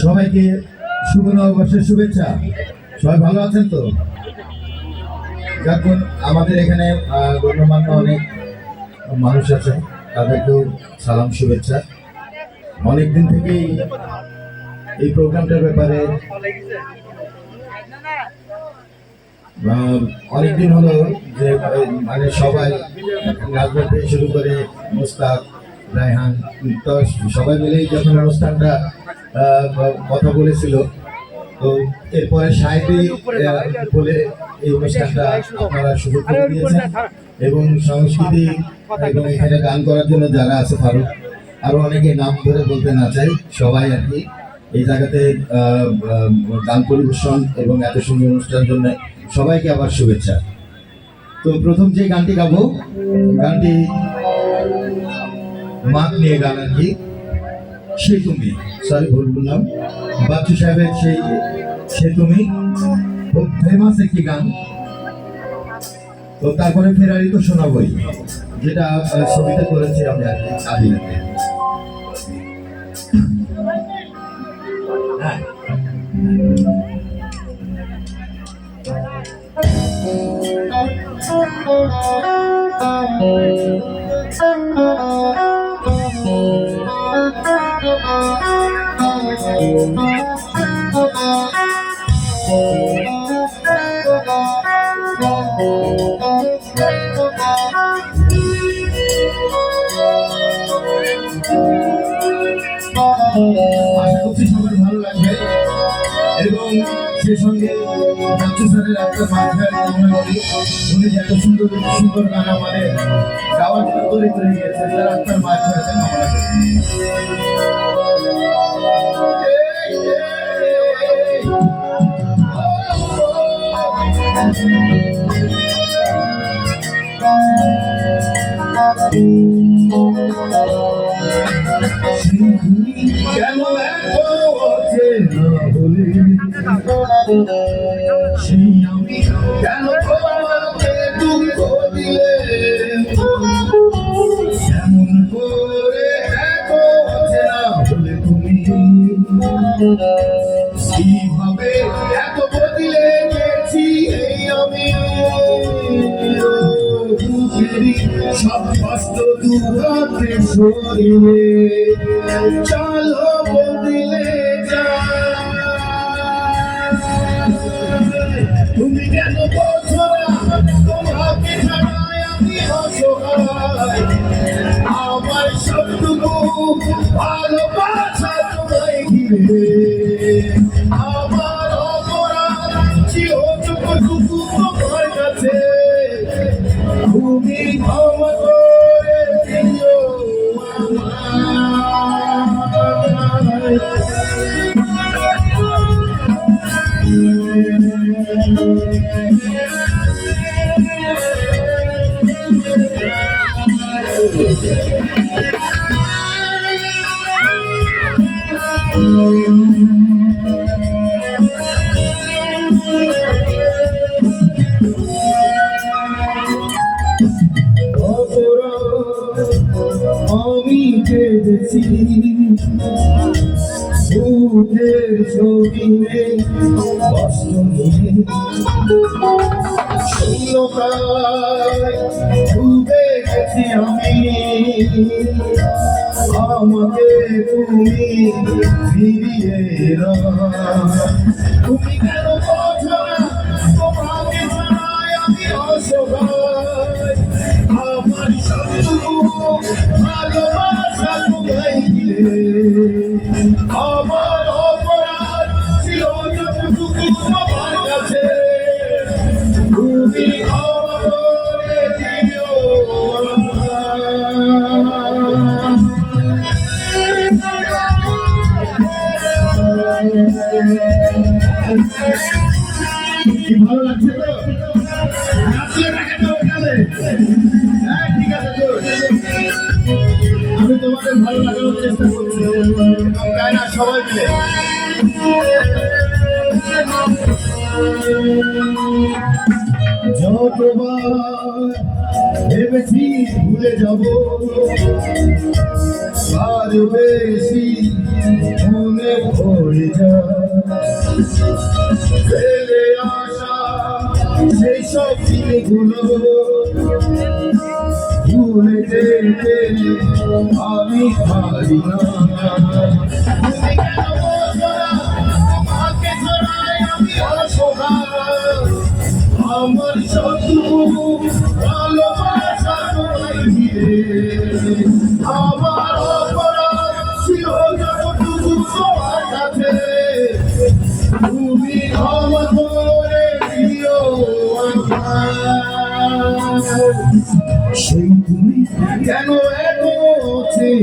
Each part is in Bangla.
সবাইকে শুভ নববর্ষের শুভেচ্ছা। সবাই ভালো আছেন তো? যখন আমাদের এখানে গণ্যমান্য অনেক মানুষ আছেন, তাদেরকেও সালাম শুভেচ্ছা। অনেকদিন থেকেই এই প্রোগ্রামটার ব্যাপারে অনেকদিন হলো যে মানে সবাই নাজমুল থেকে শুরু করে মুস্তাক, রায়হান, তো সবাই মিলেই যখন অনুষ্ঠানটা কথা বলেছিল, তো এরপরে সাহেবী বলে এই অনুষ্ঠানটা আপনারা শুরু করে দিয়েছেন। এবং সংস্কৃতি এবং এখানে গান করার জন্য যারা আছে, ফারুক, আরো অনেকে নাম ধরে বলতে না চাই, সবাই আর কি এই জায়গাতে গান পরিবেশন এবং এত সুন্দর অনুষ্ঠানের জন্য সবাইকে আবার শুভেচ্ছা। তো প্রথম যে গানটি গাবো, গানটি মাক নিয়ে গান আর কি, সে তুমি, সরি ভুল বললাম, বাচ্চু সাহেবের সেই সে তুমি, খুব ফেমাস একটি গান। তো তারপরে ফেরারি তো শোনাবই, যেটা ছবিতে করেছি আমি আর কি, আদিনাতে। হ্যাঁ, আশা করছি সবার ভালো লাগবে। এবং সে সঙ্গে বাচ্চু স্যারের একটা মাঝখানে কামনা করি, উনি যে এত সুন্দর সুন্দর গান আমাদের গাওয়ার জন্য তৈরি করে গিয়েছেন, তার আপনার মাঝখানে কামনা কেন সেই আমি কেন তোমাকে দুঃখ দিলে, এমন করে না বলে তুমি কিভাবে এত বদলে গেছি এই আমি, সব কষ্ট দুহাতে সরিয়ে চলো বদলে যা। তুমি কেন বলছো না তোমাকে ছাড়াই আমি অসহায়, আমার সবটুকু ভালোবাসা তোমায় ঘিরে, আমার অপরাধ ছিল যতটুকু তোমার কাছে, তুমি ক্ষমা করে দিও আমায়। আমি কেঁদেছি সুখের ছবি কষ্ট নিয়ে, শূন্যতায় ডুবে গেছি আমি, আমাকে তুমি ফিরিয়ে তুমি কেন বোঝো না তোমাকে ছাড়াই আমি অসহায়, আমার সবটুকু ভালোবাসা তোমায় দিলে, আমার অপরাধ ছিল যতটুকু তোমার কাছে, তুমি ক্ষমা করে দিও কি ভালো লাগছে তো? ঠিক আছে, আমি তোমাদের ভালো লাগানোর চেষ্টা করছি, তাই না? সবাই মিলে যতবার ভেবেছি ভুলে যাব আর বেশি মনে পড়ে যা ফেলে আসা সেই সব দিনগুলো ভুলে যেতে আমি পারি না। তুমি কেন বোঝো না তোমাকে ছাড়াই আমি অসহায়, আমার শত্রু ভালোবাসা তোমায় ঘিরে, আমার অপরাধ ছিল যতটুকু তোমার কাছে, তুমি ক্ষমা করে দিও আমায়। সেই তুমি কেন এত চেয়ে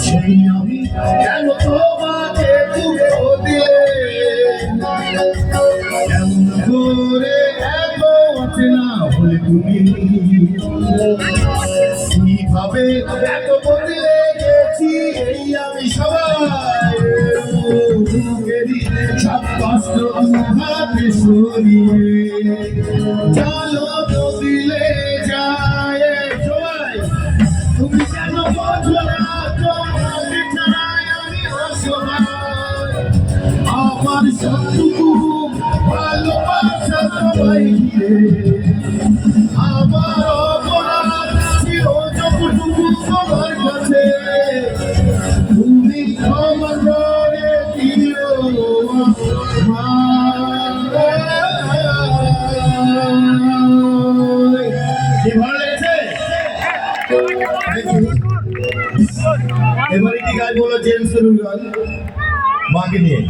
সেই আমি কেন তোমাকে দুঃখ দিলে, কেমন করে এত অচেনা হলে তুমি, কিভাবে এত বদলে গেছি এই আমি সবাই, সব কষ্ট হাতে সরিয়ে চলো তো দিলে যায় সবাই। তুমি কেন বোঝো না তোমাকে ছাড়াই আমি অসহায়, আমার সবটুকু ভালোবাসা তোমায় ঘিরে, আমার অপরাধ ছিল যতটুকু তোমার কাছে, তুমি ক্ষমা করে দিও আমায়। কি ভালো লেগেছে? এবারে কি গান বলো জেমস গান মাকে নিয়ে।